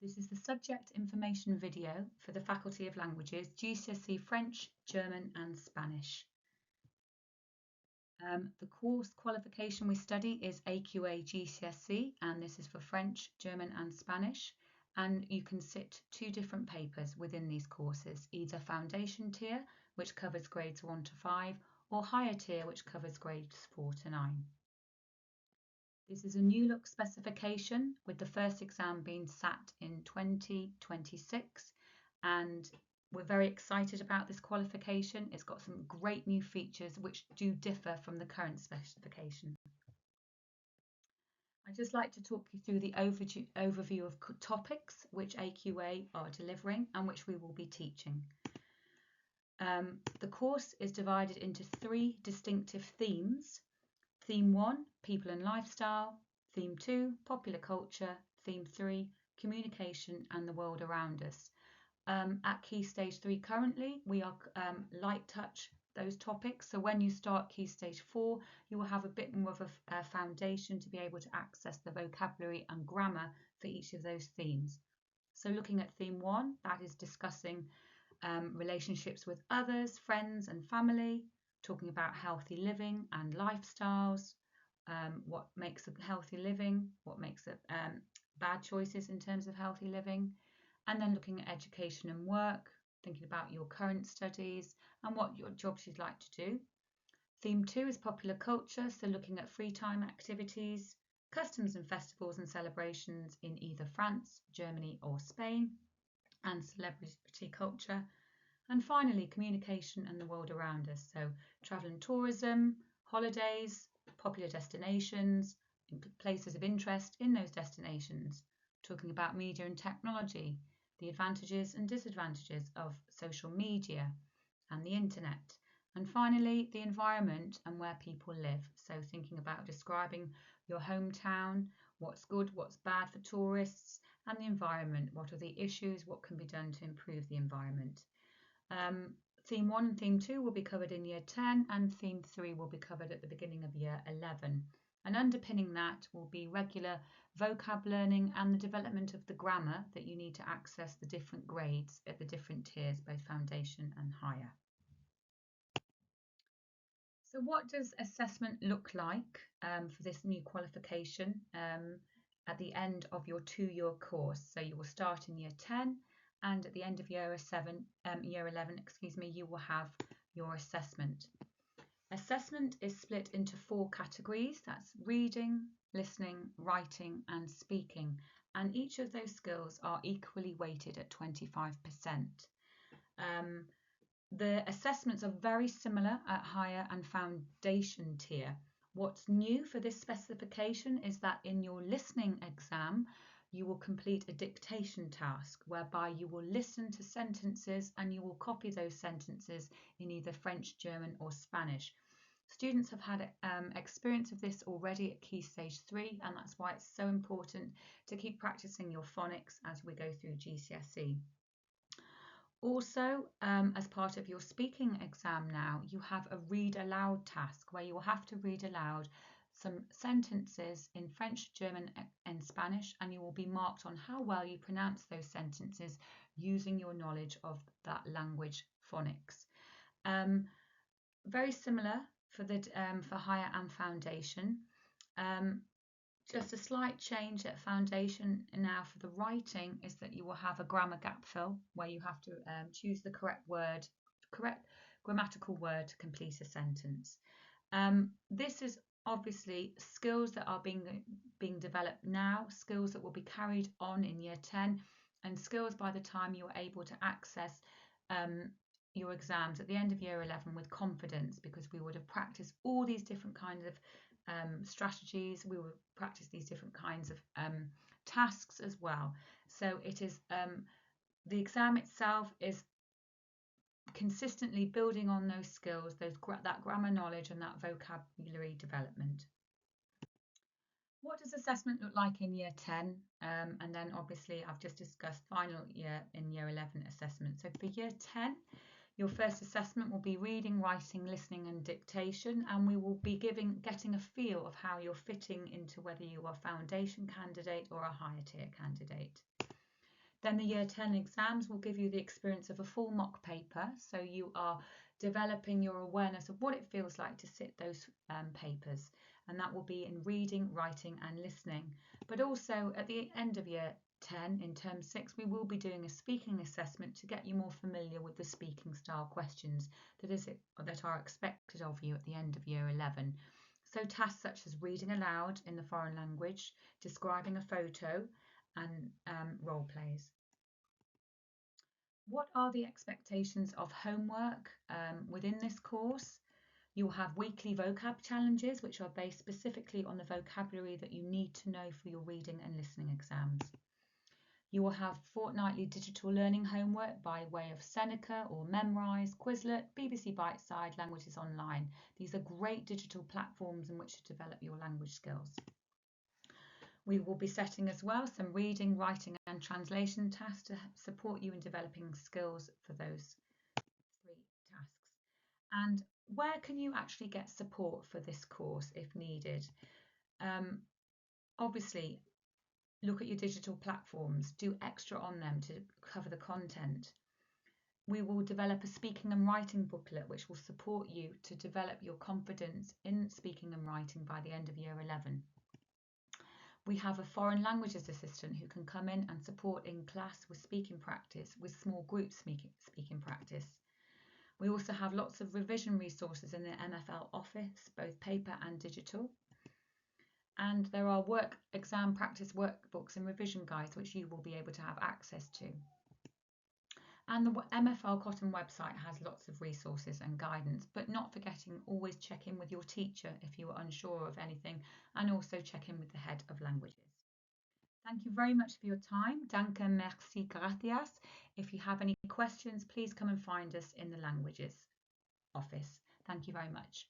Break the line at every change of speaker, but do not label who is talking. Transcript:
This is the subject information video for the Faculty of Languages, GCSE French, German and Spanish. The course qualification we study is AQA GCSE, and this is for French, German and Spanish. And you can sit two different papers within these courses, either foundation tier, which covers grades 1 to 5, or higher tier, which covers grades 4 to 9. This is a new look specification, with the first exam being sat in 2026, and we're very excited about this qualification. It's got some great new features which do differ from the current specification. I'd just like to talk you through the overview of topics which AQA are delivering and which we will be teaching. The course is divided into 3 distinctive themes. Theme 1, People and Lifestyle. Theme 2, Popular Culture. Theme 3, Communication and the World Around Us. At Key Stage 3 currently, we are light touch those topics. So when you start Key Stage 4, you will have a bit more of a foundation to be able to access the vocabulary and grammar for each of those themes. So looking at Theme 1, that is discussing relationships with others, friends and family, talking about healthy living and lifestyles, what makes a healthy living, what makes it bad choices in terms of healthy living, and then looking at education and work, thinking about your current studies and what your jobs you'd like to do. Theme 2 is popular culture, so looking at free time activities, customs and festivals and celebrations in either France, Germany or Spain, and celebrity culture. And finally, communication and the world around us, so travel and tourism, holidays, popular destinations, places of interest in those destinations, talking about media and technology, the advantages and disadvantages of social media and the internet, and finally the environment and where people live, so thinking about describing your hometown, what's good, what's bad for tourists, and the environment, what are the issues, what can be done to improve the environment. Theme 1 and Theme 2 will be covered in Year 10, and Theme 3 will be covered at the beginning of Year 11. And underpinning that will be regular vocab learning and the development of the grammar that you need to access the different grades at the different tiers, both foundation and higher. So what does assessment look like for this new qualification at the end of your 2-year course? So you will start in Year 10, and at the end of Year 11, you will have your assessment. Assessment is split into 4 categories. That's reading, listening, writing and speaking, and each of those skills are equally weighted at 25%. The assessments are very similar at higher and foundation tier. What's new for this specification is that in your listening exam, you will complete a dictation task whereby you will listen to sentences and you will copy those sentences in either French, German or Spanish. Students have had experience of this already at Key Stage 3, and that's why it's so important to keep practicing your phonics as we go through GCSE. Also, as part of your speaking exam now, you have a read aloud task where you will have to read aloud some sentences in French, German and Spanish, and you will be marked on how well you pronounce those sentences using your knowledge of that language phonics. Very similar for higher and foundation. Just a slight change at foundation now for the writing is that you will have a grammar gap fill where you have to choose the correct grammatical word to complete a sentence. This is obviously skills that are being developed now, skills that will be carried on in Year 10, and skills by the time you're able to access your exams at the end of Year 11 with confidence, because we would have practiced all these different kinds of strategies, we will practice these different kinds of tasks as well. So it is the exam itself is consistently building on those skills, that grammar knowledge and that vocabulary development. What does assessment look like in Year 10? And then obviously I've just discussed final year in Year 11 assessment. So for Year 10, your first assessment will be reading, writing, listening and dictation, and we will be getting a feel of how you're fitting into whether you are a foundation candidate or a higher tier candidate. Then the Year 10 exams will give you the experience of a full mock paper, so you are developing your awareness of what it feels like to sit those papers, and that will be in reading, writing and listening. But also at the end of Year 10 in Term 6 we will be doing a speaking assessment to get you more familiar with the speaking style questions that are expected of you at the end of Year 11. So tasks such as reading aloud in the foreign language, describing a photo and role plays. What are the expectations of homework within this course? You'll have weekly vocab challenges which are based specifically on the vocabulary that you need to know for your reading and listening exams. You will have fortnightly digital learning homework by way of Seneca or Memrise, Quizlet, BBC Biteside, Languages Online. These are great digital platforms in which to develop your language skills. We will be setting as well some reading, writing and translation tasks to support you in developing skills for those 3 tasks. And where can you actually get support for this course if needed? Obviously, look at your digital platforms, do extra on them to cover the content. We will develop a speaking and writing booklet which will support you to develop your confidence in speaking and writing by the end of Year 11. We have a foreign languages assistant who can come in and support in class with speaking practice, with small group speaking practice. We also have lots of revision resources in the MFL office, both paper and digital. And there are exam practice workbooks and revision guides which you will be able to have access to. And the MFL Cotton website has lots of resources and guidance, but not forgetting always check in with your teacher if you are unsure of anything, and also check in with the head of languages. Thank you very much for your time. Danke, merci, gracias. If you have any questions, please come and find us in the languages office. Thank you very much.